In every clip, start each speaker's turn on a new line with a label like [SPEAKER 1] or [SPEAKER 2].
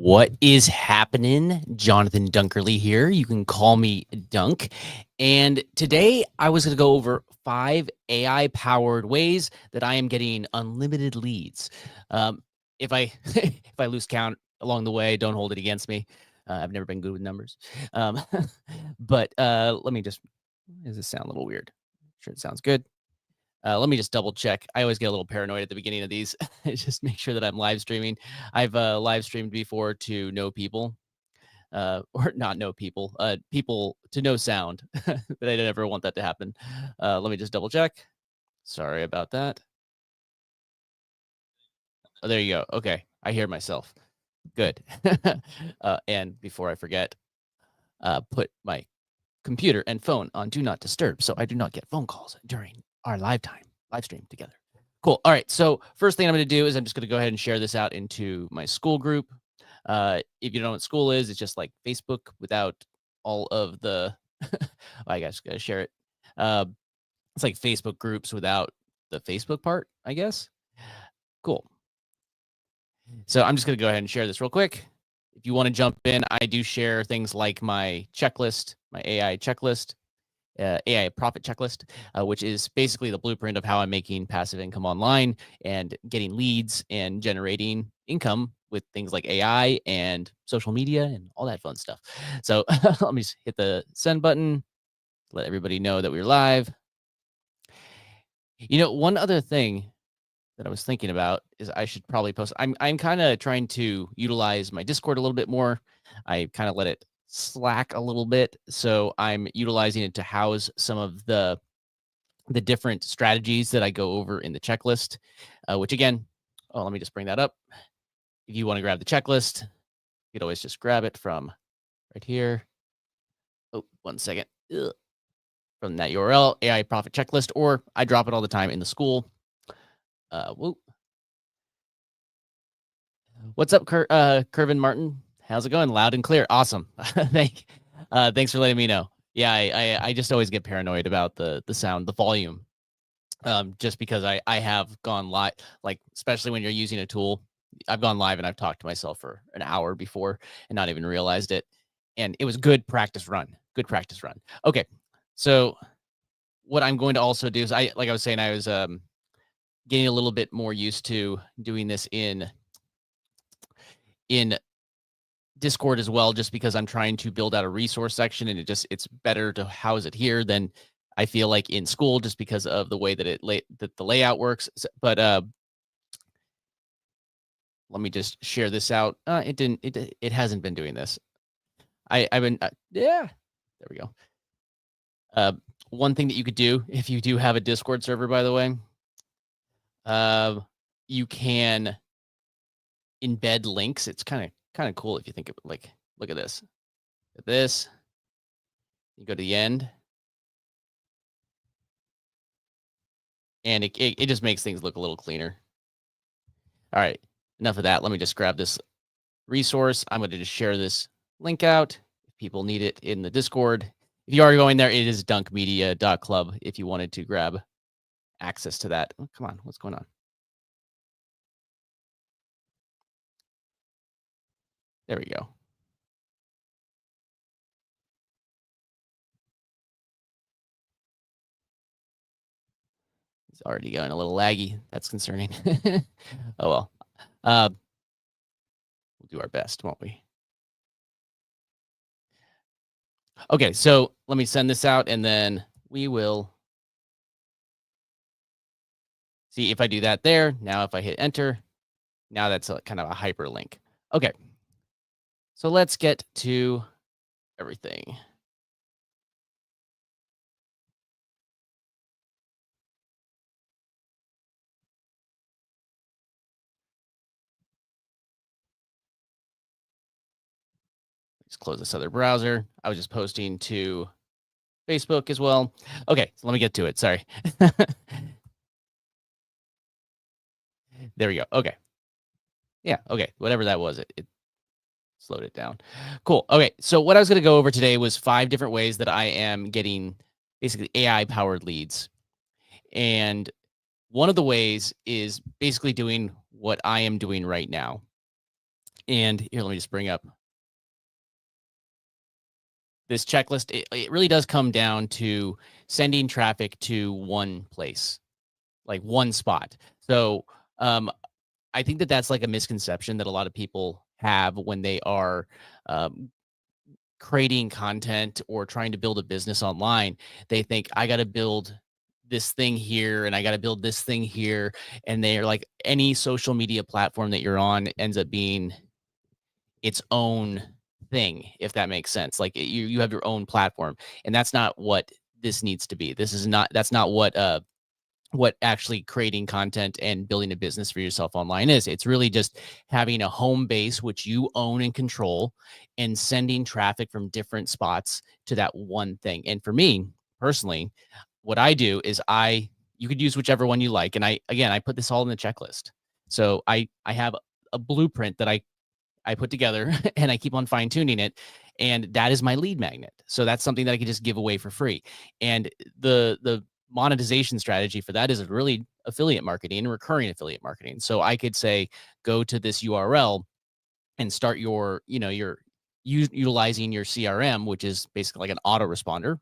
[SPEAKER 1] What is happening? Jonathan Dunkerley here. You can call me Dunk. And today I was going to go over 5 AI-powered ways that I am getting unlimited leads. If I if I lose count along the way, don't hold it against me. I've never been good with numbers. But let me just. Does this sound a little weird? Sure, it sounds good. Let me just double check. I always get a little paranoid at the beginning of these. Just make sure that I'm live streaming. I've live streamed before to no people, or not no people, people to no sound. But I never want that to happen. Let me just double check. Sorry about that. Oh, there you go. Okay, I hear myself. Good. And before I forget, put my computer and phone on do not disturb so I do not get phone calls during our live stream together. Cool. All right. So first thing I'm going to do is I'm just going to go ahead and share this out into my school group. If you don't know what school is, it's just like Facebook without all of the, I guess, got to share it. It's like Facebook groups without the Facebook part, I guess. Cool. So I'm just going to go ahead and share this real quick. If you want to jump in, I do share things like my checklist, my AI checklist, AI profit checklist, which is basically the blueprint of how I'm making passive income online and getting leads and generating income with things like AI and social media and all that fun stuff. So let me just hit the send button, let everybody know that we're live. You know, one other thing that I was thinking about is I should probably post. I'm kind of trying to utilize my Discord a little bit more. I kind of let it slack a little bit, so I'm utilizing it to house some of the different strategies that I go over in the checklist. Which again, let me just bring that up. If you want to grab the checklist, you could always just grab it from right here. Oh, 1 second. Ugh. From that URL, AI profit checklist, or I drop it all the time in the school. Whoa. What's up, Kervin Martin? How's it going? Loud and clear. Awesome. Thanks for letting me know. Yeah, I just always get paranoid about the sound, the volume. Just because I have gone live, like especially when you're using a tool, I've gone live and I've talked to myself for an hour before and not even realized it. And it was good practice run. Good practice run. Okay, so what I'm going to also do is like I was saying, I was getting a little bit more used to doing this in Discord as well, just because I'm trying to build out a resource section, and it's better to house it here than I feel like in school, just because of the way that the layout works. But let me just share this out. It hasn't been doing this. I've been yeah, there we go. One thing that you could do if you do have a Discord server, by the way, you can embed links. It's kind of cool if you think of it. Like, look at this. At this, you go to the end, and it just makes things look a little cleaner. All right, enough of that. Let me just grab this resource. I'm going to just share this link out. If people need it in the Discord, if you are going there, it is dunkmedia.club if you wanted to grab access to that. Oh, come on, what's going on? There we go. It's already going a little laggy. That's concerning. Oh, well. We'll do our best, won't we? Okay, so let me send this out, and then we will see if I do that there. Now, if I hit enter, now that's kind of a hyperlink. Okay, so let's get to everything. Let's close this other browser. I was just posting to Facebook as well. Okay, so let me get to it. Sorry. There we go. Okay. Yeah, okay. Whatever that was, it slowed it down. Cool. Okay, so what I was going to go over today was 5 different ways that I am getting basically AI-powered leads. And one of the ways is basically doing what I am doing right now. And here, let me just bring up this checklist. It really does come down to sending traffic to one place, like one spot. So I think that that's like a misconception that a lot of people have when they are um, creating content or trying to build a business online. They think, I got to build this thing here and I got to build this thing here. And they're like, any social media platform that you're on ends up being its own thing, if that makes sense. Like you have your own platform, and that's not what this needs to be. This is not That's not what actually creating content and building a business for yourself online is. It's really just having a home base which you own and control, and sending traffic from different spots to that one thing. And for me personally, what I do is you could use whichever one you like. And I put this all in the checklist. So I have a blueprint that I put together and I keep on fine tuning it. And that is my lead magnet. So that's something that I can just give away for free. And the monetization strategy for that is really affiliate marketing and recurring affiliate marketing. So I could say, go to this URL and start your utilizing your CRM, which is basically like an autoresponder.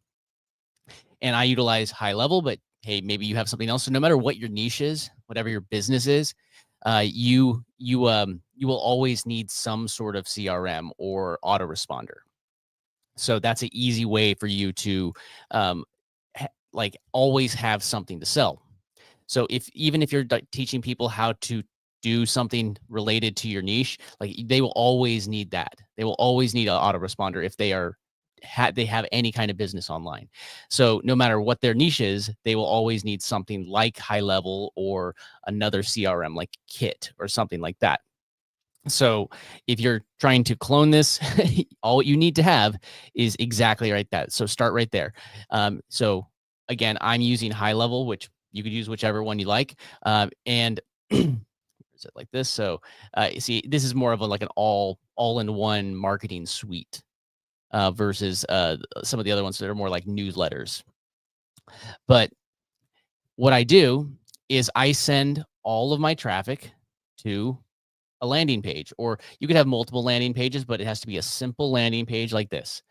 [SPEAKER 1] And I utilize high level, but hey, maybe you have something else. So no matter what your niche is, whatever your business is, you will always need some sort of CRM or autoresponder. So that's an easy way for you to um, like always have something to sell. So even if you're teaching people how to do something related to your niche, like they will always need that. They will always need an autoresponder if they have any kind of business online. So no matter what their niche is, they will always need something like high level or another CRM like Kit or something like that. So if you're trying to clone this, all you need to have is exactly right that. So start right there. So again, I'm using high level, which you could use whichever one you like. And is it like this? So see, this is more of like an all-in-one marketing suite versus some of the other ones that are more like newsletters. But what I do is I send all of my traffic to a landing page, or you could have multiple landing pages, but it has to be a simple landing page like this.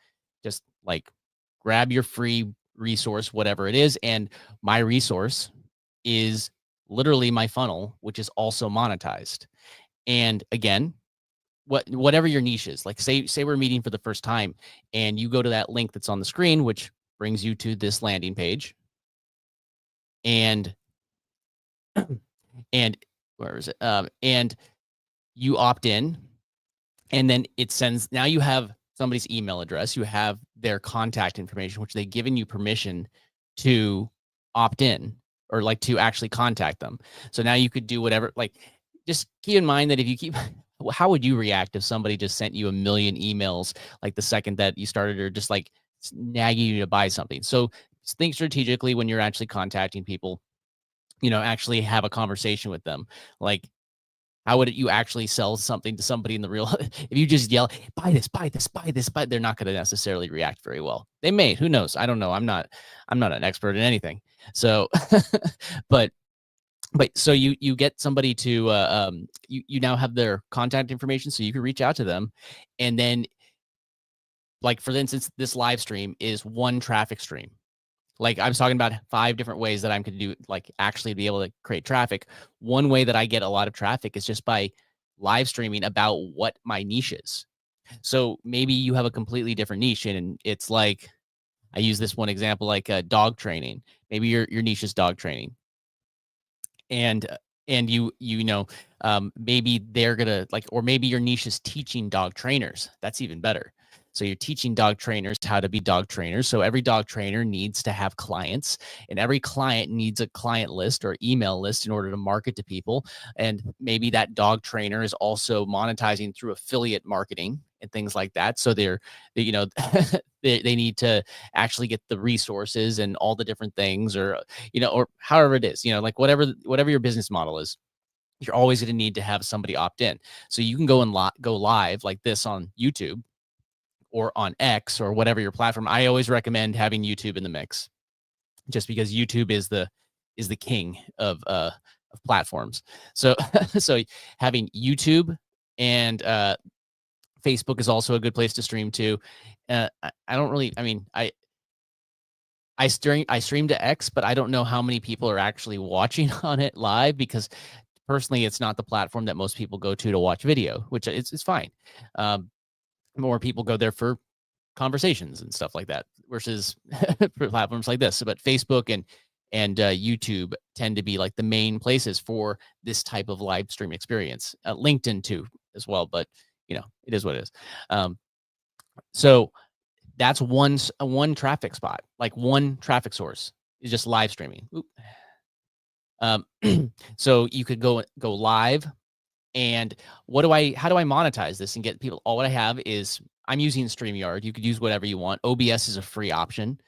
[SPEAKER 1] Just like grab your free resource, whatever it is. And my resource is literally my funnel, which is also monetized. And again, whatever your niche is, like say we're meeting for the first time and you go to that link that's on the screen, which brings you to this landing page. And and where is it? And you opt in, and then it sends, now you have somebody's email address, you have their contact information, which they've given you permission to opt in or like to actually contact them. So now you could do whatever, like just keep in mind that if you keep, how would you react if somebody just sent you a million emails like the second that you started, or just like nagging you to buy something? So think strategically when you're actually contacting people, actually have a conversation with them. Like, how would you actually sell something to somebody in the real? If you just yell, buy this, buy this, buy this, buy, they're not going to necessarily react very well. They may, who knows? I don't know. I'm not an expert in anything. So, but so you get somebody to you now have their contact information, so you can reach out to them. And then, like for instance, this live stream is one traffic stream. Like I was talking about 5 different ways that I'm going to do, like actually be able to create traffic. One way that I get a lot of traffic is just by live streaming about what my niche is. So maybe you have a completely different niche, and it's like, I use this one example, like dog training. Maybe your niche is dog training, and maybe they're gonna like, or maybe your niche is teaching dog trainers. That's even better. So you're teaching dog trainers how to be dog trainers. So every dog trainer needs to have clients, and every client needs a client list or email list in order to market to people. And maybe that dog trainer is also monetizing through affiliate marketing and things like that. So they need to actually get the resources and all the different things, or or however it is, like whatever your business model is, you're always going to need to have somebody opt in. So you can go and go live like this on YouTube or on X or whatever your platform. I always recommend having YouTube in the mix, just because YouTube is the king of platforms. So so having YouTube and Facebook is also a good place to stream to. I don't really. I mean, I stream to X, but I don't know how many people are actually watching on it live because personally, it's not the platform that most people go to watch video, which it's fine. Um, More people go there for conversations and stuff like that versus for platforms like this. But Facebook and YouTube tend to be like the main places for this type of live stream experience. LinkedIn too as well, but it is what it is. So that's one traffic spot, like one traffic source is just live streaming. Um, so you could go live. And how do I monetize this and get people? All what I have is I'm using StreamYard. You could use whatever you want. OBS is a free option,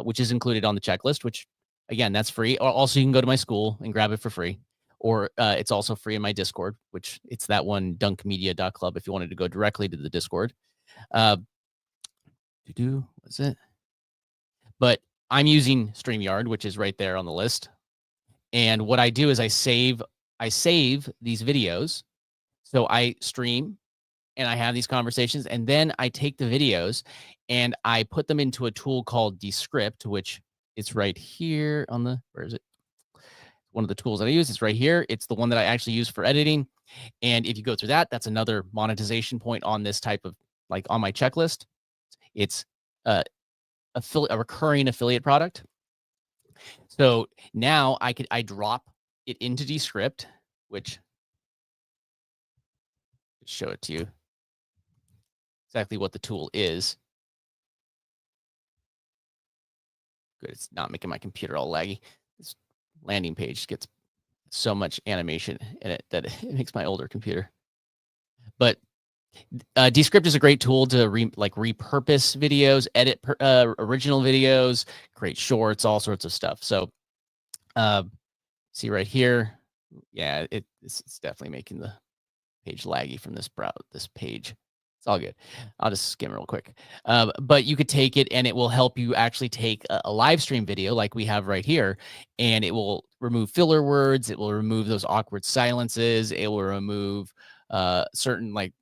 [SPEAKER 1] which is included on the checklist, which again, that's free. Also, you can go to my school and grab it for free. Or it's also free in my Discord, which it's that one dunkmedia.club if you wanted to go directly to the Discord. What's it? But I'm using StreamYard, which is right there on the list. And what I do is I save these videos. So I stream and I have these conversations, and then I take the videos and I put them into a tool called Descript, which it's right here on the, where is it? One of the tools that I use. It's right here. It's the one that I actually use for editing. And if you go through that, that's another monetization point on this type of, like on my checklist. It's a recurring affiliate product. So now I drop it into Descript, which show it to you exactly what the tool is. Good, it's not making my computer all laggy. This landing page gets so much animation in it that it makes my older computer. But Descript is a great tool to repurpose videos, edit original videos, create shorts, all sorts of stuff. So see right here, yeah, it's definitely making the page laggy from this page. It's all good. I'll just skim real quick. But you could take it and it will help you actually take a live stream video like we have right here, and it will remove filler words. It will remove those awkward silences. It will remove certain, like,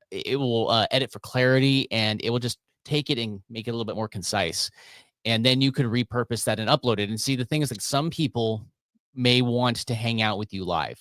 [SPEAKER 1] it will edit for clarity, and it will just take it and make it a little bit more concise. And then you could repurpose that and upload it. And see, the thing is, like, some people may want to hang out with you live,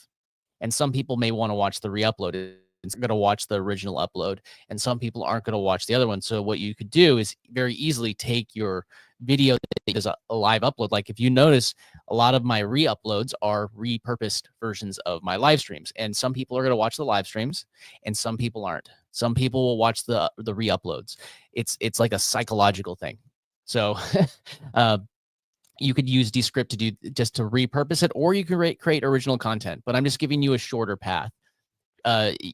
[SPEAKER 1] and some people may want to watch the re-uploaded. It's going to watch the original upload, and some people aren't going to watch the other one. So what you could do is very easily take your video that is a live upload. Like, if you notice, a lot of my re-uploads are repurposed versions of my live streams, and some people are going to watch the live streams and some people aren't. Some people will watch the re-uploads. It's like a psychological thing. So you could use Descript to just to repurpose it, or you can create original content, but I'm just giving you a shorter path.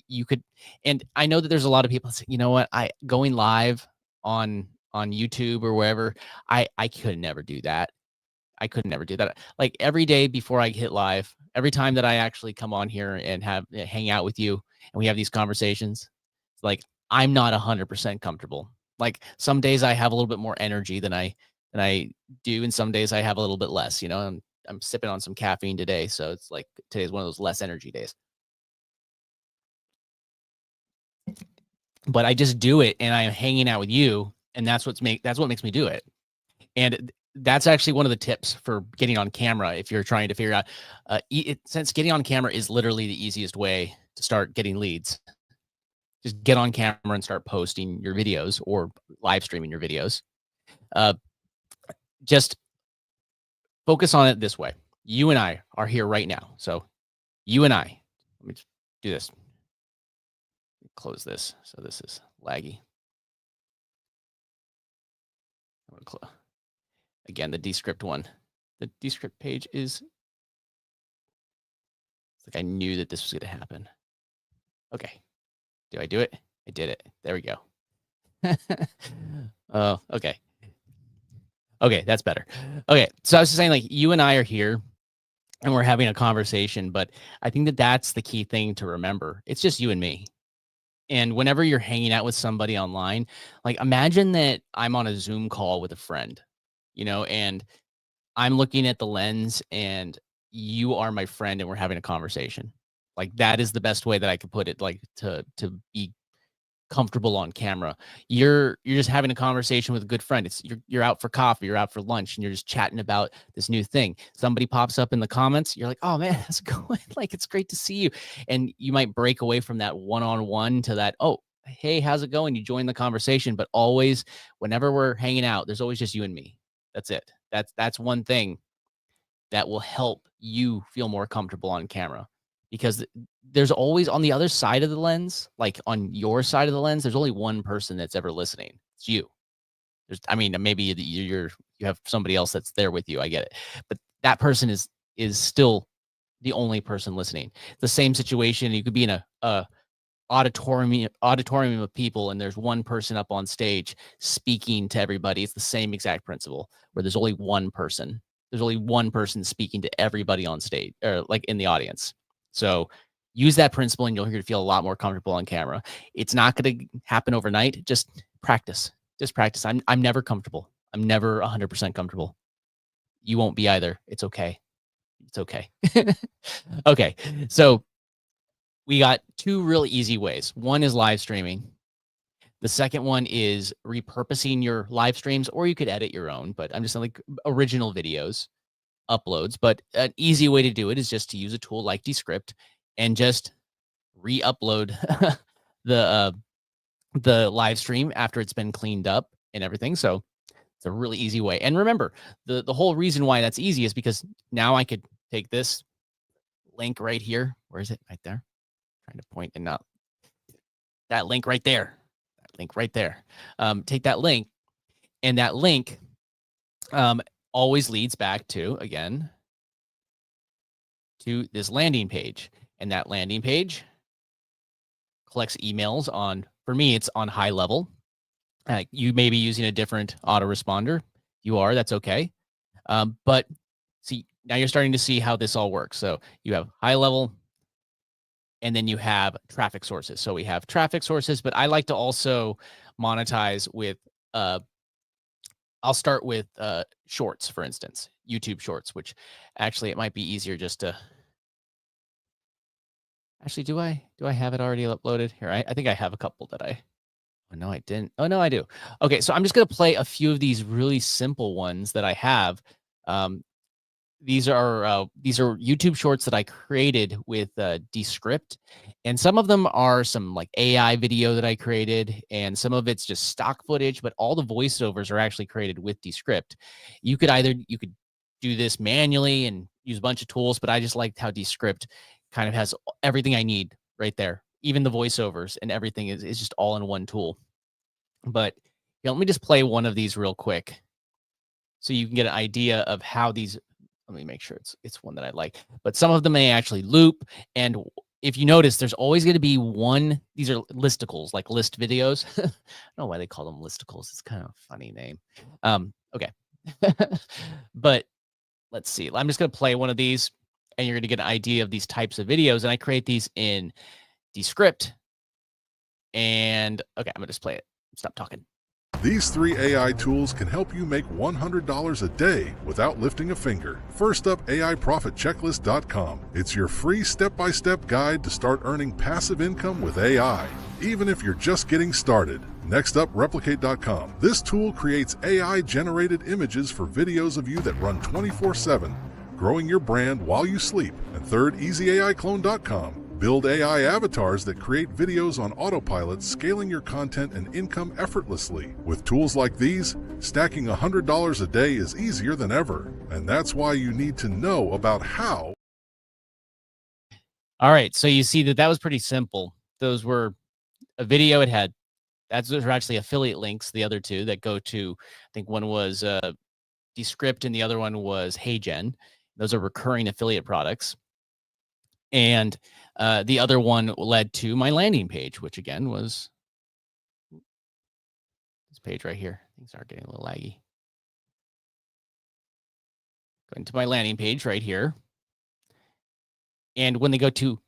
[SPEAKER 1] You could, and I know that there's a lot of people that say, you know what, going live on YouTube or wherever, I could never do that. I could never do that. Like, every day before I hit live, every time that I actually come on here and hang out with you and we have these conversations, like, I'm not 100% comfortable. Like, some days I have a little bit more energy than I do, and some days I have a little bit less. I'm sipping on some caffeine today, so it's like today's one of those less energy days. But I just do it, and I'm hanging out with you, and that's what makes me do it. And that's actually one of the tips for getting on camera if you're trying to figure out, since getting on camera is literally the easiest way to start getting leads. Just get on camera and start posting your videos or live streaming your videos. Just focus on it this way. You and I are here right now. So you and I, let me just do this. Close this. So this is laggy. I'm going to close. Again, the Descript one. The Descript page is, it's like I knew that this was going to happen. Okay. Do I do it? I did it. There we go. Oh, okay. Okay, that's better. Okay, so I was just saying, like, you and I are here and we're having a conversation, but I think that that's the key thing to remember. It's just you and me. And whenever you're hanging out with somebody online, like, imagine that I'm on a Zoom call with a friend, and I'm looking at the lens and you are my friend and we're having a conversation. Like that is the best way that I could put it, like to be comfortable on camera. You're just having a conversation with a good friend. It's you're out for coffee, you're out for lunch, and you're just chatting about this new thing. Somebody pops up in the comments, you're like, "Oh man, how's it going? Like it's great to see you." And you might break away from that one-on-one to that, "Oh, hey, how's it going?" You join the conversation, but always whenever we're hanging out, there's always just you and me. That's it. That's one thing that will help you feel more comfortable on camera, because there's always on the other side of the lens, like on your side of the lens, there's only one person that's ever listening. It's you. I mean, maybe you have somebody else that's there with you. I get it, but that person is still the only person listening. The same situation. You could be in a auditorium of people, and there's one person up on stage speaking to everybody. It's the same exact principle, where there's only one person. There's only one person speaking to everybody on stage, or like in the audience. So use that principle and you'll feel a lot more comfortable on camera. It's not going to happen overnight. Just practice. Just practice. I'm never comfortable. I'm never 100% comfortable. You won't be either. It's okay. It's okay. Okay. So we got two really easy ways. One is live streaming. The second one is repurposing your live streams, or you could edit your own, but I'm just saying, like, original videos, uploads. But an easy way to do it is just to use a tool like Descript and just re-upload the the live stream after it's been cleaned up and everything. So it's a really easy way. And remember, the whole reason why that's easy is because now I could take this link right here. Where is it? Right there. Trying to point and not that link right there. That link right there. Take that link, and that link always leads back to, again, to this landing page. And that landing page collects emails on, for me, it's on high level. You may be using a different autoresponder. You are, that's okay. But see, now you're starting to see how this all works. So you have high level, and then you have traffic sources. So we have traffic sources, but I like to also monetize with, I'll start with shorts, for instance, YouTube shorts, which actually it might be easier just to, actually, do I have it already uploaded here? I think I have a couple that oh no, I didn't. Oh no, I do. Okay, so I'm just gonna play a few of these really simple ones that I have. Um, these are YouTube shorts that I created with Descript, and some of them are some like AI video that I created, and some of it's just stock footage. But all the voiceovers are actually created with Descript. You could do this manually and use a bunch of tools, but I just liked how Descript kind of has everything I need right there. Even the voiceovers and everything is just all in one tool. But let me just play one of these real quick, so you can get an idea of how these. Let me make sure it's one that I like. But some of them may actually loop. And if you notice, there's always going to be one. These are listicles, like list videos. I don't know why they call them listicles. It's kind of a funny name. Okay. But let's see. I'm just going to play one of these, and you're going to get an idea of these types of videos. And I create these in Descript. And okay, I'm going to just play it. Stop talking.
[SPEAKER 2] These 3 AI tools can help you make $100 a day without lifting a finger. First up, AIProfitChecklist.com. It's your free step-by-step guide to start earning passive income with AI, even if you're just getting started. Next up, Replicate.com. This tool creates AI-generated images for videos of you that run 24/7, growing your brand while you sleep. And third, EasyAIClone.com. Build AI avatars that create videos on autopilot, scaling your content and income effortlessly. With tools like these, stacking $100 a day is easier than ever. And that's why you need to know about how.
[SPEAKER 1] All right, so you see that was pretty simple. Those were a video. Those were actually affiliate links, the other two that go to, I think one was Descript and the other one was HeyGen. Those are recurring affiliate products. And the other one led to my landing page, which again was this page right here. Things are getting a little laggy. Going to my landing page right here. And when they go to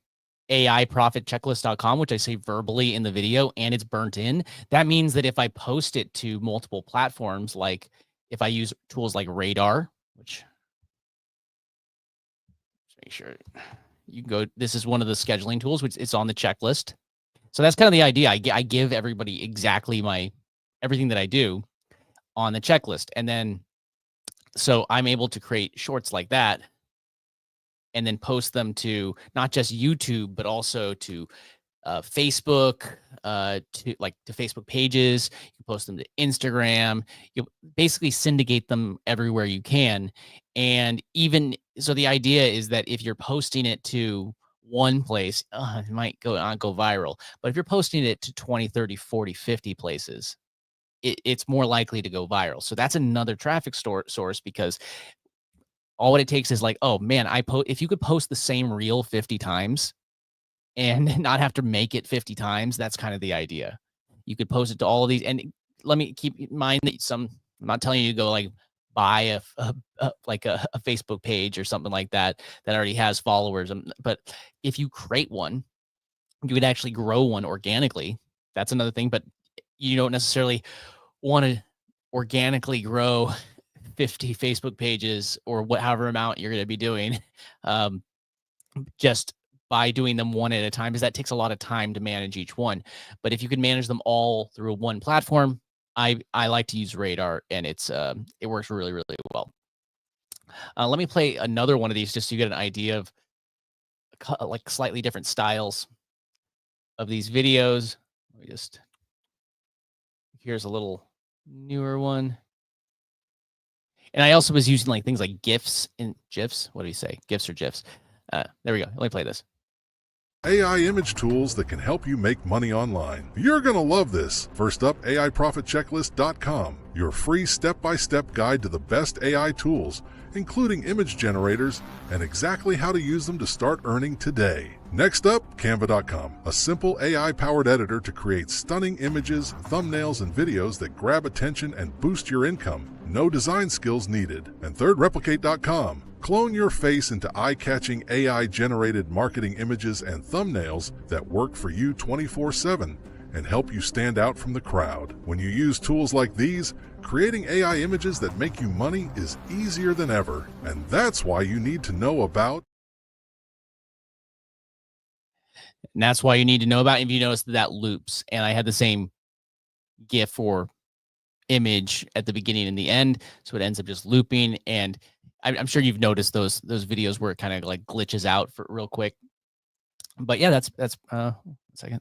[SPEAKER 1] AIProfitChecklist.com, which I say verbally in the video, and it's burnt in, that means that if I post it to multiple platforms, like if I use tools like Radar, which, just make sure You can go, this is one of the scheduling tools, which it's on the checklist. So that's kind of the idea. I give everybody exactly everything that I do on the checklist. And then, so I'm able to create shorts like that and then post them to not just YouTube, but also to Facebook, to Facebook pages. You can post them to Instagram. You basically syndicate them everywhere you can. And even so, the idea is that if you're posting it to one place, it might not go viral. But if you're posting it to 20, 30, 40, 50 places, it's more likely to go viral. So that's another traffic source, because all what it takes is like, oh man, if you could post the same reel 50 times and not have to make it 50 times, that's kind of the idea. You could post it to all of these. And let me keep in mind that I'm not telling you to go like buy a Facebook page or something like that already has followers. But if you create one, you would actually grow one organically. That's another thing. But you don't necessarily want to organically grow 50 Facebook pages or however amount you're going to be doing, just by doing them one at a time, because that takes a lot of time to manage each one. But if you can manage them all through one platform, I like to use Radar, and it works really, really well. Let me play another one of these just so you get an idea of like slightly different styles of these videos. Here's a little newer one. And I also was using like things like GIFs and GIFs. What do you say? GIFs or GIFs? There we go. Let me play this.
[SPEAKER 2] AI image tools that can help you make money online. You're going to love this. First up, AIProfitChecklist.com, your free step-by-step guide to the best AI tools, including image generators and exactly how to use them to start earning today. Next up, Canva.com, a simple AI-powered editor to create stunning images, thumbnails, and videos that grab attention and boost your income. No design skills needed. And third, Replicate.com. Clone your face into eye-catching AI-generated marketing images and thumbnails that work for you 24/7 and help you stand out from the crowd. When you use tools like these, creating AI images that make you money is easier than ever. And that's why you need to know about.
[SPEAKER 1] And that's why you need to know about. If you notice that loops, and I had the same GIF or image at the beginning and the end, so it ends up just looping. And I'm sure you've noticed those videos where it kind of like glitches out for real quick. But yeah, that's one second.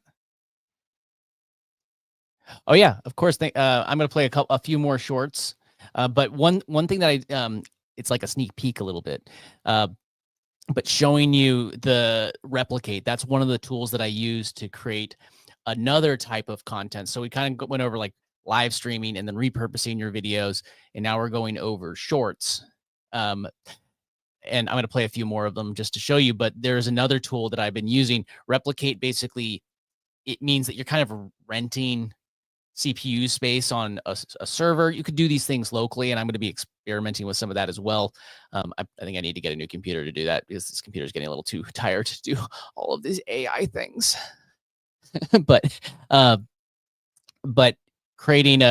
[SPEAKER 1] Oh yeah, of course. I'm gonna play a few more shorts. But one thing that it's like a sneak peek a little bit. But showing you the Replicate, that's one of the tools that I use to create another type of content. So we kind of went over like live streaming and then repurposing your videos, and now we're going over shorts. And I'm going to play a few more of them just to show you, but there's another tool that I've been using. Replicate, basically, it means that you're kind of renting CPU space on a server. You could do these things locally, and I'm going to be experimenting with some of that as well. I think I need to get a new computer to do that, because this computer is getting a little too tired to do all of these AI things. but creating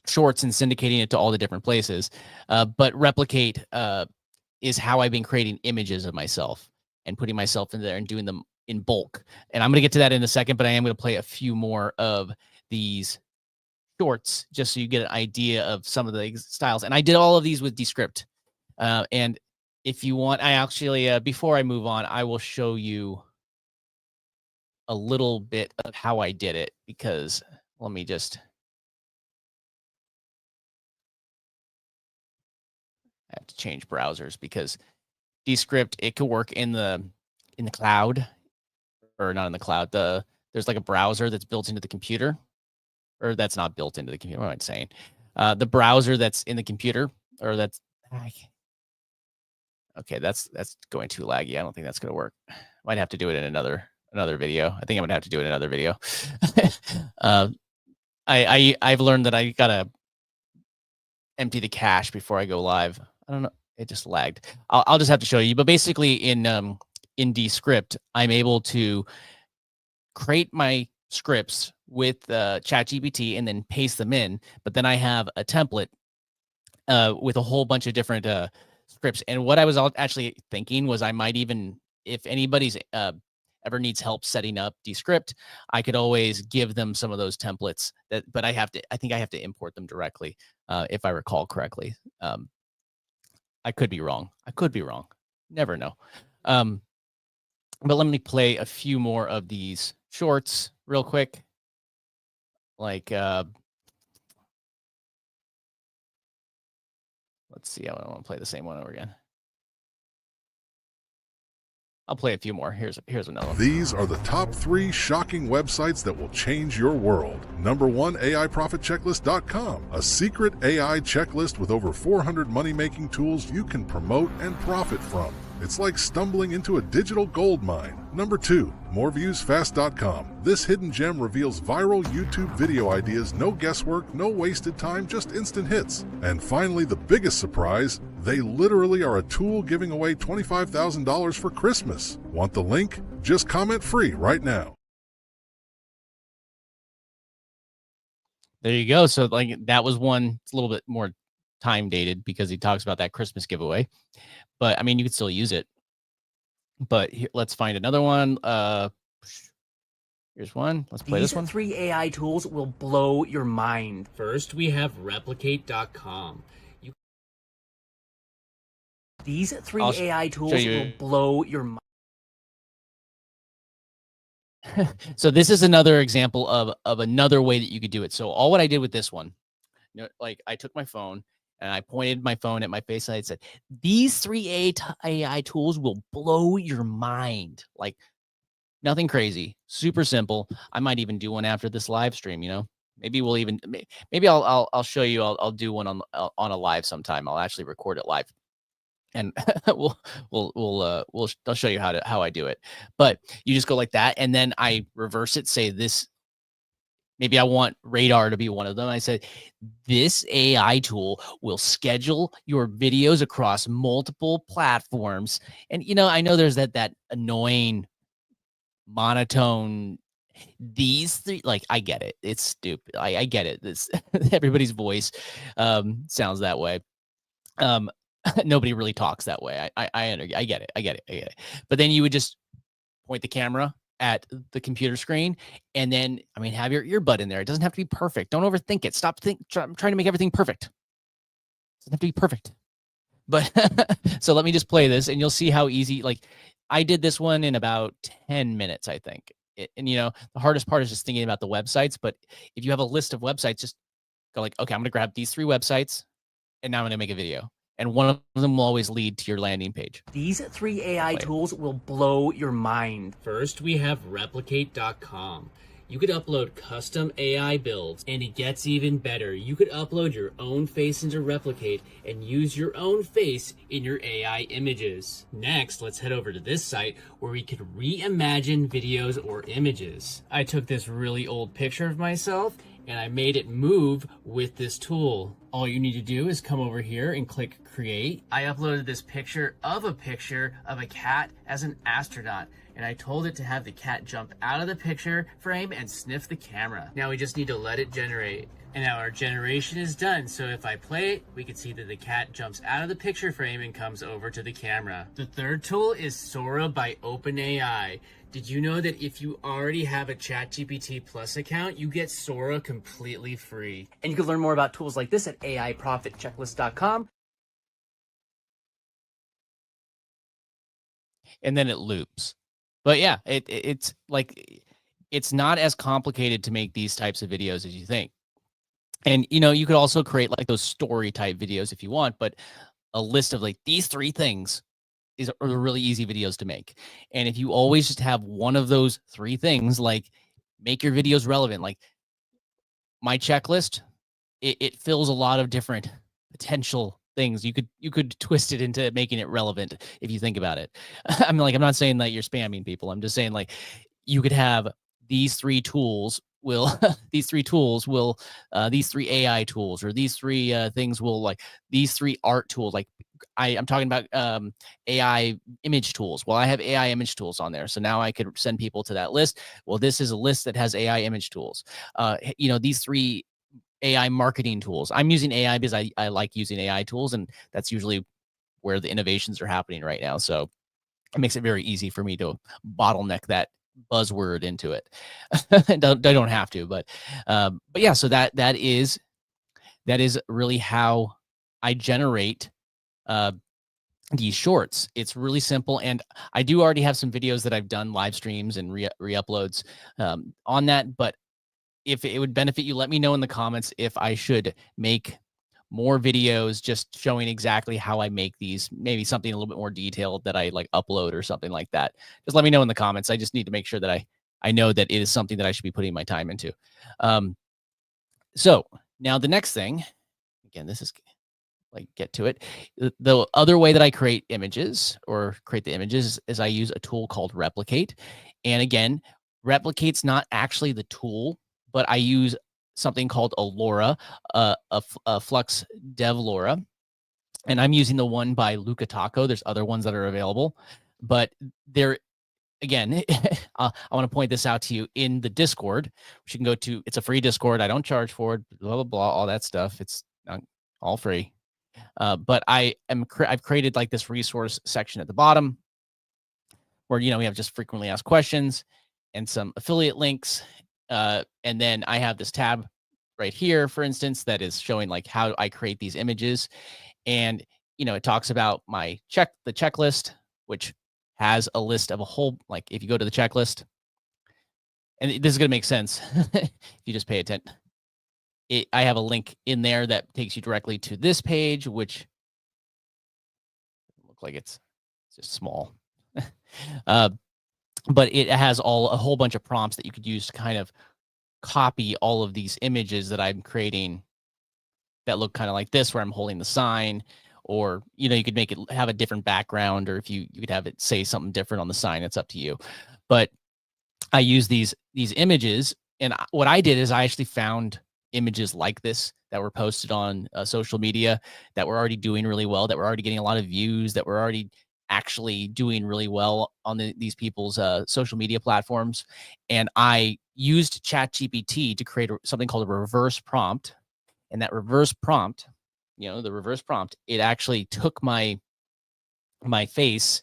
[SPEAKER 1] shorts and syndicating it to all the different places. But Replicate is how I've been creating images of myself and putting myself in there and doing them in bulk. And I'm going to get to that in a second, but I am going to play a few more of these shorts just so you get an idea of some of the styles. And I did all of these with Descript. And if you want, I actually, before I move on, I will show you a little bit of how I did it, because let me just, I have to change browsers, because Descript, it could work in the cloud, or not in the cloud. There's like a browser that's built into the computer, or that's not built into the computer. What am I saying? The browser that's in the computer, or that's, okay, that's going too laggy. I don't think that's going to work. Might have to do it in another video. I think I'm gonna have to do it in another video. I've learned that I gotta empty the cache before I go live. I don't know. It just lagged. I'll just have to show you. But basically, in Descript, I'm able to create my scripts with ChatGPT and then paste them in. But then I have a template with a whole bunch of different scripts. And what I was actually thinking was I might even, if anybody's ever needs help setting up Descript, I could always give them some of those templates but I think I have to import them directly, if I recall correctly. I could be wrong. Never know. But let me play a few more of these shorts real quick. Like, let's see. I don't want to play the same one over again. I'll play a few more. Here's another one.
[SPEAKER 2] These are the top 3 shocking websites that will change your world. Number 1, AIProfitChecklist.com, a secret AI checklist with over 400 money-making tools you can promote and profit from. It's like stumbling into a digital gold mine. Number 2, MoreViewsFast.com. This hidden gem reveals viral YouTube video ideas, no guesswork, no wasted time, just instant hits. And finally, the biggest surprise, they literally are a tool giving away $25,000 for Christmas. Want the link? Just comment free right now.
[SPEAKER 1] There you go. So like that was one. It's a little bit more time dated because he talks about that Christmas giveaway. But I mean, you could still use it. But here, let's find another one. Here's one. Let's play this one.
[SPEAKER 3] These 3 AI tools will blow your mind. First, we have replicate.com. These 3 AI tools will blow your mind.
[SPEAKER 1] So this is another example of another way that you could do it. So all what I did with this one, like I took my phone and I pointed my phone at my face and I said, these 3 AI tools will blow your mind. Like nothing crazy, super simple. I might even do one after this live stream, maybe we'll even, maybe I'll show you, I'll do one on a live sometime. I'll actually record it live. And I'll show you how I do it. But you just go like that, and then I reverse it. Say this. Maybe I want radar to be one of them. I said this AI tool will schedule your videos across multiple platforms. And I know there's that annoying monotone. These 3, like I get it. It's stupid. I get it. This everybody's voice sounds that way. Nobody really talks that way. I get it. But then you would just point the camera at the computer screen and then, have your earbud in there. It doesn't have to be perfect. Don't overthink it. Stop trying to make everything perfect. It doesn't have to be perfect. But so let me just play this and you'll see how easy, like I did this one in about 10 minutes, I think. And the hardest part is just thinking about the websites. But if you have a list of websites, just go like, okay, I'm going to grab these 3 websites and now I'm going to make a video. And one of them will always lead to your landing page.
[SPEAKER 3] These 3 AI tools will blow your mind. First, we have replicate.com. You could upload custom AI builds, and it gets even better. You could upload your own face into Replicate and use your own face in your AI images. Next, let's head over to this site where we could reimagine videos or images. I took this really old picture of myself and I made it move with this tool. All you need to do is come over here and click create. I uploaded this picture of a cat as an astronaut, and I told it to have the cat jump out of the picture frame and sniff the camera. Now we just need to let it generate. And now our generation is done, so if I play it, we can see that the cat jumps out of the picture frame and comes over to the camera. The third tool is Sora by OpenAI. Did you know that if you already have a ChatGPT Plus account, you get Sora completely free? And you can learn more about tools like this at AIProfitChecklist.com.
[SPEAKER 1] And then it loops. But yeah, it's like, it's not as complicated to make these types of videos as you think. And, you could also create like those story type videos if you want, but a list of like these 3 things are really easy videos to make. And if you always just have one of those 3 things, like make your videos relevant, like my checklist, it fills a lot of different potential things. You could twist it into making it relevant if you think about it. I'm not saying that you're spamming people. I'm just saying like you could have these 3 tools these 3 AI tools, or these 3 things will, like these 3 art tools, like I'm talking about AI image tools. Well, I have AI image tools on there. So now I could send people to that list. Well, this is a list that has AI image tools. These 3 AI marketing tools. I'm using AI because I like using AI tools, and that's usually where the innovations are happening right now. So it makes it very easy for me to bottleneck that buzzword into it. I don't have to, but yeah. So that is really how I generate these shorts. It's really simple, and I do already have some videos that I've done live streams and re-uploads on that. But if it would benefit you, let me know in the comments if I should make more videos just showing exactly how I make these, maybe something a little bit more detailed that I like upload or something like that. Just let me know in the comments. I just need to make sure that I know that it is something that I should be putting my time into. So now the next thing, again, this is like get to it. The other way that I create images or create the images is I use a tool called Replicate. And again, Replicate's not actually the tool, but I use something called a LoRa, a Flux Dev LoRa. And I'm using the one by Luca Taco. There's other ones that are available, but they're, again, I want to point this out to you in the Discord, which you can go to. It's a free Discord. I don't charge for it, blah, blah, blah, all that stuff. It's all free. But I've created like this resource section at the bottom where, we have just frequently asked questions and some affiliate links. And then I have this tab right here, for instance, that is showing like how I create these images. And, it talks about the checklist, which has a list of a whole, like if you go to the checklist, and this is going to make sense if you just pay attention. I have a link in there that takes you directly to this page, which look like it's just small. But it has a whole bunch of prompts that you could use to kind of copy all of these images that I'm creating that look kind of like this, where I'm holding the sign, or, you could make it have a different background, or if you could have it say something different on the sign. It's up to you. But I use these images, and what I did is I actually found images like this that were posted on social media that were already doing really well, that were already getting a lot of views, that were already actually doing really well on these people's social media platforms. And I used ChatGPT to create something called a reverse prompt. And that reverse prompt, it actually took my face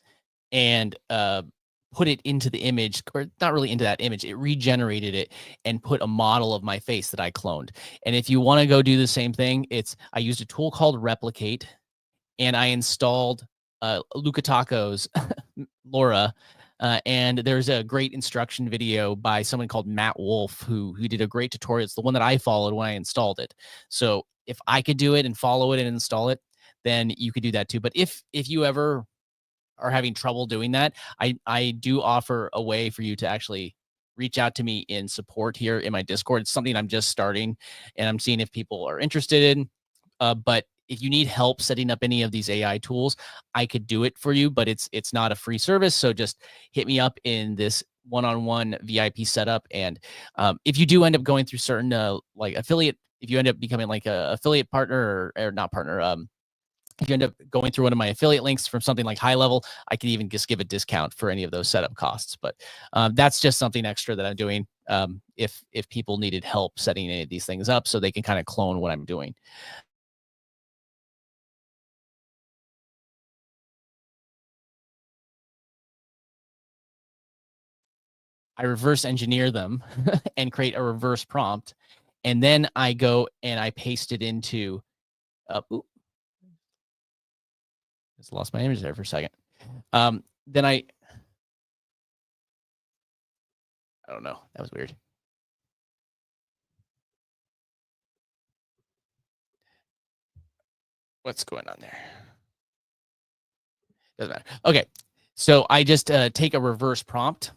[SPEAKER 1] and put it into the image, or not really into that image. It regenerated it and put a model of my face that I cloned. And if you want to go do the same thing, I used a tool called Replicate, and I installed Luca Taco's LoRa. And there's a great instruction video by someone called Matt Wolf, who did a great tutorial. It's the one that I followed when I installed it. So if I could do it and follow it and install it, then you could do that too. But if you ever are having trouble doing that, I do offer a way for you to actually reach out to me in support here in my Discord. It's something I'm just starting, and I'm seeing if people are interested in. But if you need help setting up any of these AI tools, I could do it for you, but it's not a free service. So just hit me up in this one-on-one VIP setup. And if you do end up going through certain like affiliate, if you end up becoming like a affiliate partner or not partner, if you end up going through one of my affiliate links from something like High Level, I could even just give a discount for any of those setup costs. But that's just something extra that I'm doing if people needed help setting any of these things up, so they can kind of clone what I'm doing. I reverse engineer them and create a reverse prompt. And then I go and I paste it into, just lost my image there for a second. Then I don't know. That was weird. What's going on there? Doesn't matter. Okay. So I just take a reverse prompt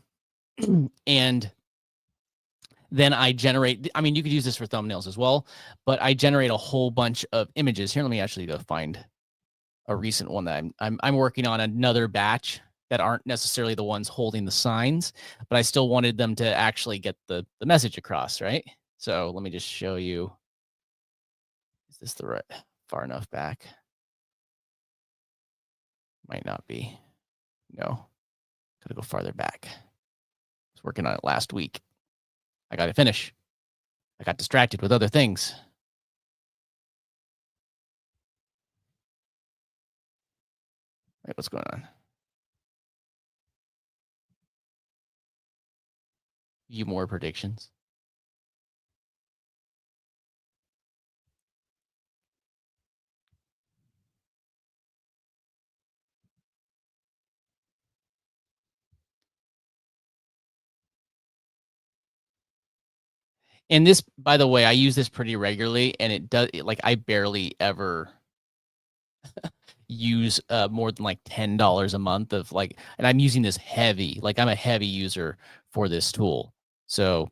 [SPEAKER 1] and then I generate, you could use this for thumbnails as well, but I generate a whole bunch of images. Here, let me actually go find a recent one that I'm working on, another batch that aren't necessarily the ones holding the signs, but I still wanted them to actually get the message across, right? So let me just show you. Is this the right, far enough back? Might not be. No, gotta go farther back. I was working on it last week. I got to finish. I got distracted with other things. Wait, what's going on? View more predictions. And this, by the way, I use this pretty regularly, and it does like I barely ever use more than like $10 a month of like, and I'm using this heavy, like I'm a heavy user for this tool. So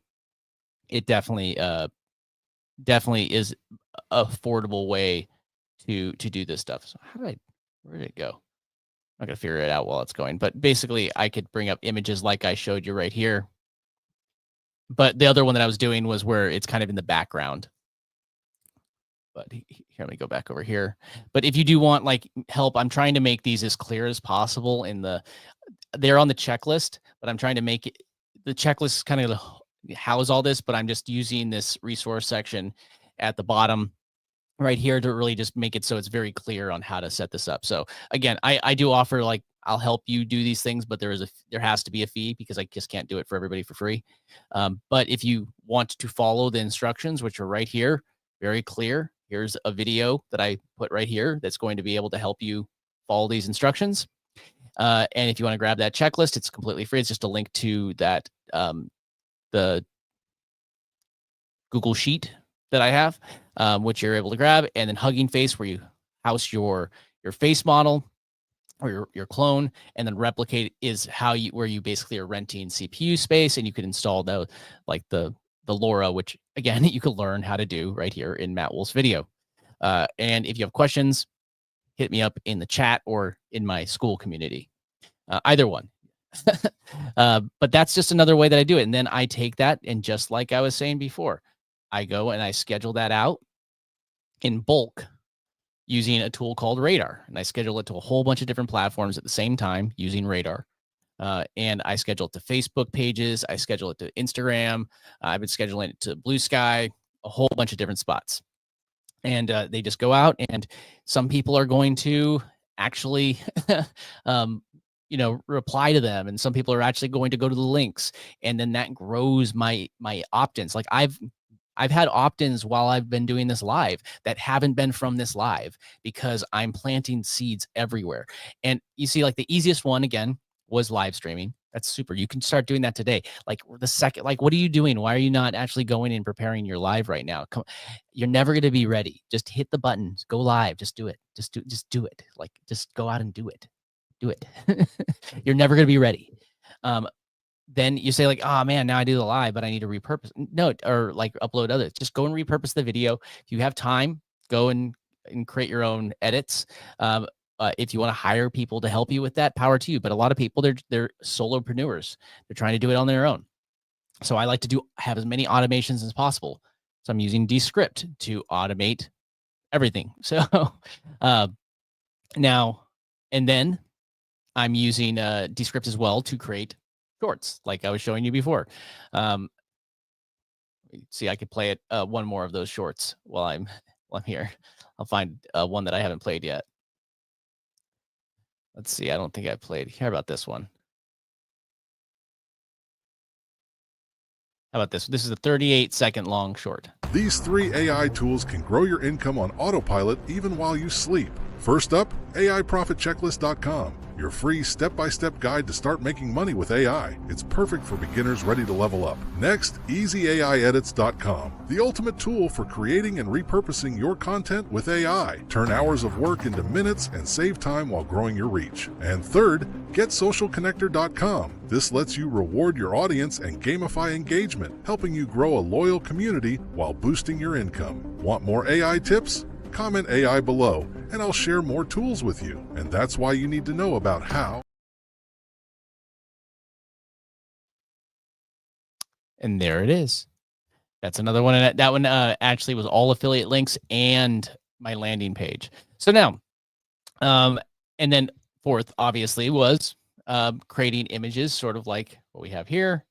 [SPEAKER 1] it definitely is affordable way to do this stuff. So where did it go? I'm not gonna figure it out while it's going, but basically I could bring up images like I showed you right here. But the other one that I was doing was where it's kind of in the background. But here, let me go back over here. But if you do want like help, I'm trying to make these as clear as possible they're on the checklist, but I'm trying to make the checklist kind of house all this, but I'm just using this resource section at the bottom right here to really just make it so it's very clear on how to set this up. So again, I do offer like, I'll help you do these things, but there has to be a fee because I just can't do it for everybody for free. But if you want to follow the instructions, which are right here, very clear, here's a video that I put right here that's going to be able to help you follow these instructions. And if you want to grab that checklist, it's completely free. It's just a link to that, the Google Sheet that I have, which you're able to grab, and then Hugging Face, where you house your face model or your clone, and then Replicate is where you basically are renting CPU space, and you could install the LoRa, which again you could learn how to do right here in Matt Wolf's video. And if you have questions, hit me up in the chat or in my school community, either one. But that's just another way that I do it. And then I take that, and just like I was saying before, I go and I schedule that out in bulk using a tool called Radar. And I schedule it to a whole bunch of different platforms at the same time using Radar. And I schedule it to Facebook pages. I schedule it to Instagram. I've been scheduling it to Blue Sky, a whole bunch of different spots. And they just go out, and some people are going to actually reply to them, and some people are actually going to go to the links, and then that grows my opt-ins. Like I've had opt-ins while I've been doing this live that haven't been from this live because I'm planting seeds everywhere. And you see, like the easiest one again was live streaming. That's super. You can start doing that today. Like the second, like, what are you doing? Why are you not actually going and preparing your live right now? You're never going to be ready. Just hit the button, go live. Just do it. Just do it. Like, just go out and do it. Do it. You're never going to be ready. Then you say like, oh man, now I do the live, but I need to repurpose. No, or like upload others. Just go and repurpose the video. If you have time, go and create your own edits. If you want to hire people to help you with that, power to you. But a lot of people, they're solopreneurs. They're trying to do it on their own. So I like to have as many automations as possible. So I'm using Descript to automate everything. So now, and then I'm using Descript as well to create shorts, like I was showing you before. See, I could play it one more of those shorts while I'm here. I'll find one that I haven't played yet. Let's see. I don't think I played. How about this one? How about this? This is a 38-second long short.
[SPEAKER 2] These 3 AI tools can grow your income on autopilot even while you sleep. First up, AIProfitChecklist.com, your free step-by-step guide to start making money with AI. It's perfect for beginners ready to level up. Next, EasyAIEdits.com, the ultimate tool for creating and repurposing your content with AI. Turn hours of work into minutes and save time while growing your reach. And third, GetSocialConnector.com. This lets you reward your audience and gamify engagement, helping you grow a loyal community while boosting your income. Want more AI tips? Comment AI below, and I'll share more tools with you. And that's why you need to know about how.
[SPEAKER 1] And there it is. That's another one. And that one actually was all affiliate links and my landing page. So now, and then fourth, obviously, was creating images, sort of like what we have here.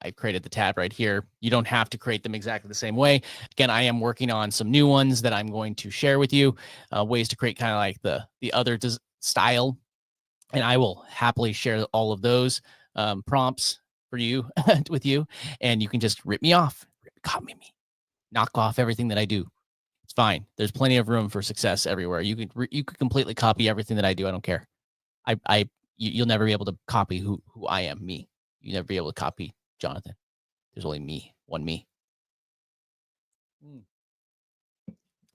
[SPEAKER 1] I created the tab right here. You don't have to create them exactly the same way. Again, I am working on some new ones that I'm going to share with you, ways to create kind of like the other style, and I will happily share all of those prompts for you with you, and you can just rip me off, copy me, knock off everything that I do. It's fine. There's plenty of room for success everywhere. You could completely copy everything that I do. I don't care. You'll never be able to copy who I am, me. You'll never be able to copy Jonathan. There's only me, one me.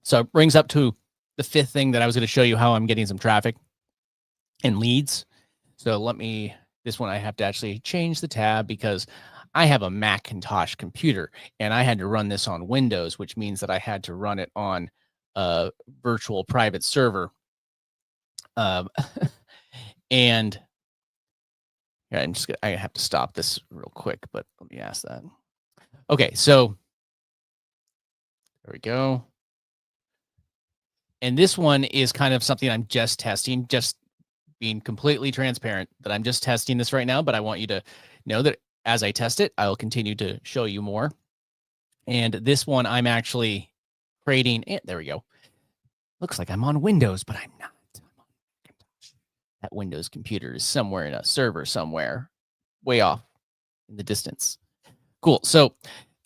[SPEAKER 1] So it brings up to the fifth thing that I was going to show you how I'm getting some traffic and leads. So this one I have to actually change the tab because I have a Macintosh computer and I had to run this on Windows, which means that I had to run it on a virtual private server. And yeah, I have to stop this real quick, but let me ask that. Okay, so there we go. And this one is kind of something I'm just testing, just being completely transparent that I'm just testing this right now, but I want you to know that as I test it, I will continue to show you more. And this one I'm actually creating, there we go. Looks like I'm on Windows, but I'm not. That Windows computer is somewhere in a server somewhere, way off in the distance. Cool. So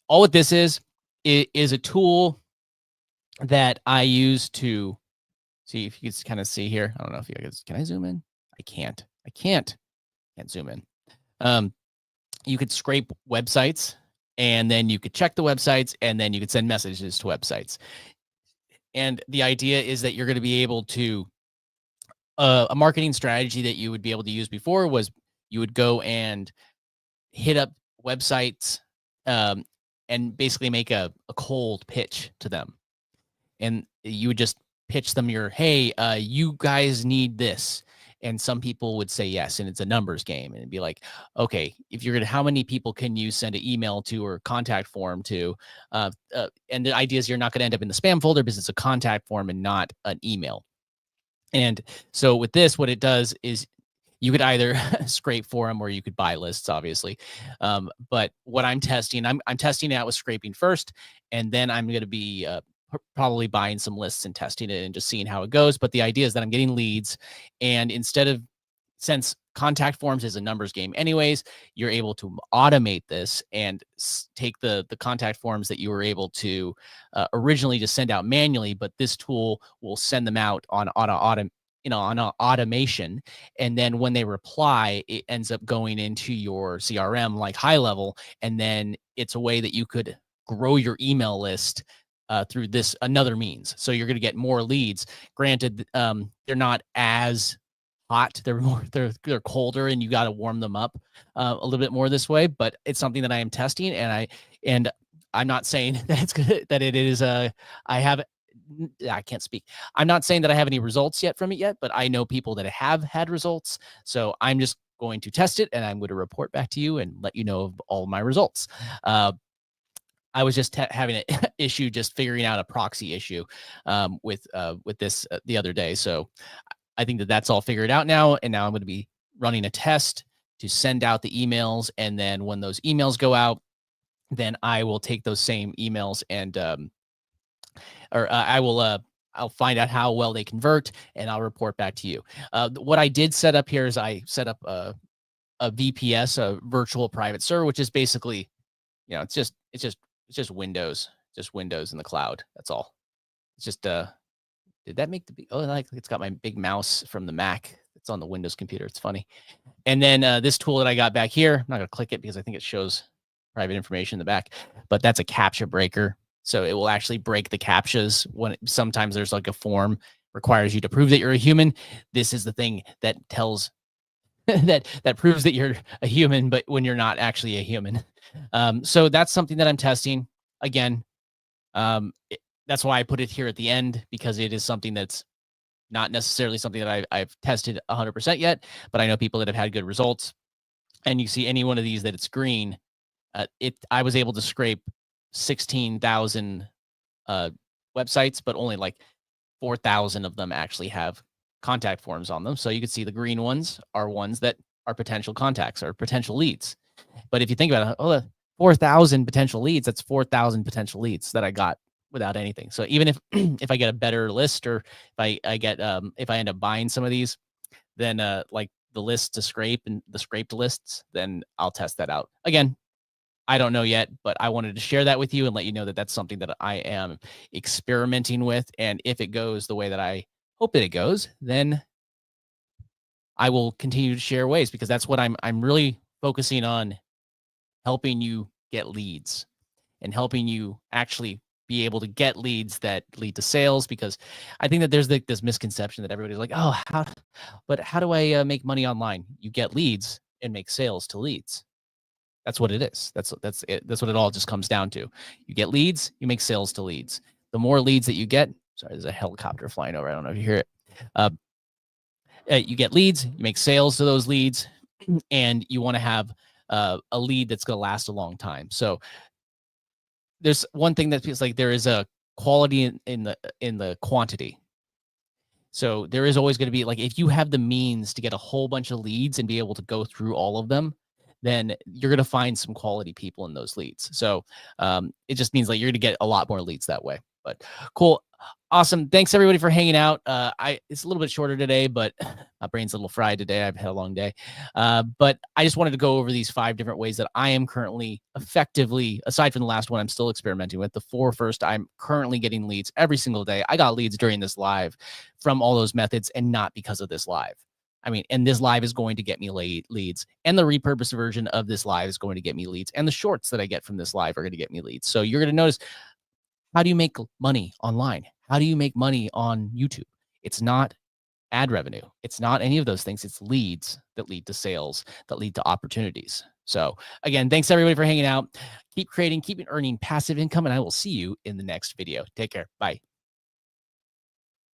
[SPEAKER 1] all what this is a tool that I use to see if you can kind of see here. I don't know if you guys, can I zoom in? I can't zoom in. You could scrape websites and then you could check the websites and then you could send messages to websites. And the idea is that you're going to be able to, a marketing strategy that you would be able to use before was you would go and hit up websites and basically make a cold pitch to them. And you would just pitch them hey, you guys need this. And some people would say yes, and it's a numbers game. And it'd be like, okay, if you're how many people can you send an email to or contact form to? And the idea is you're not going to end up in the spam folder because it's a contact form and not an email. And so with this, what it does is you could either scrape for them or you could buy lists, obviously. But what I'm testing, I'm testing it out with scraping first, and then I'm going to be probably buying some lists and testing it and just seeing how it goes. But the idea is that I'm getting leads, and since contact forms is a numbers game anyways, you're able to automate this and take the contact forms that you were able to originally just send out manually, but this tool will send them out on automation. And then when they reply, it ends up going into your CRM like high level. And then it's a way that you could grow your email list through this another means. So you're going to get more leads. Granted, they're not as hot. They're colder, and you got to warm them up a little bit more this way. But it's something that I am testing, and I'm not saying that it's good, that it is. I can't speak. I'm not saying that I have any results yet from it yet, but I know people that have had results. So I'm just going to test it, and I'm going to report back to you and let you know of all my results. I was just having an issue just figuring out a proxy issue with this the other day. So I think that that's all figured out now. And now I'm going to be running a test to send out the emails. And then when those emails go out, then I will take those same emails and I'll find out how well they convert, and I'll report back to you. What I did set up here is I set up a VPS, a virtual private server, which is basically, it's just Windows in the cloud. That's all. It's just did that make it's got my big mouse from the Mac. It's on the Windows computer. It's funny. And then this tool that I got back here, I'm not gonna click it because I think it shows private information in the back, but that's a CAPTCHA breaker. So it will actually break the CAPTCHAs when sometimes there's like a form requires you to prove that you're a human. This is the thing that tells that proves that you're a human, but when you're not actually a human. So that's something that I'm testing again. That's why I put it here at the end, because it is something that's not necessarily something that I've tested 100% yet, but I know people that have had good results. And you see any one of these that it's green, I was able to scrape 16,000 websites, but only like 4,000 of them actually have contact forms on them. So you can see the green ones are ones that are potential contacts or potential leads. But if you think about it, 4,000 potential leads, that's 4,000 potential leads that I got without anything. So even if I get a better list, or if I end up buying some of these, than like the list to scrape and the scraped lists, then I'll test that out. Again, I don't know yet, but I wanted to share that with you and let you know that that's something that I am experimenting with. And if it goes the way that I hope that it goes, then I will continue to share ways, because that's what I'm really focusing on, helping you get leads and helping you actually be able to get leads that lead to sales. Because I think that there's this misconception that everybody's like, oh, how do I make money online? You get leads and make sales to leads. That's what it is. That's it. That's what it all just comes down to. You get leads, you make sales to leads. The more leads that you get, sorry, there's a helicopter flying over. I don't know if you hear it. You get leads, you make sales to those leads, and you want to have a lead that's going to last a long time. So there's one thing that feels like there is a quality in the quantity. So there is always going to be, like, if you have the means to get a whole bunch of leads and be able to go through all of them, then you're going to find some quality people in those leads. So it just means like you're going to get a lot more leads that way. But cool. Awesome. Thanks everybody for hanging out. It's a little bit shorter today, but my brain's a little fried today. I've had a long day. But I just wanted to go over these 5 different ways that I am currently effectively, aside from the last one I'm still experimenting with, the 4 first, I'm currently getting leads every single day. I got leads during this live from all those methods, and not because of this live. I mean, and this live is going to get me leads, and the repurposed version of this live is going to get me leads, and the shorts that I get from this live are going to get me leads. So you're going to notice, how do you make money online? How do you make money on YouTube? It's not ad revenue. It's not any of those things. It's leads that lead to sales, that lead to opportunities. So again, thanks everybody for hanging out. Keep creating, keep earning passive income, and I will see you in the next video. Take care. Bye.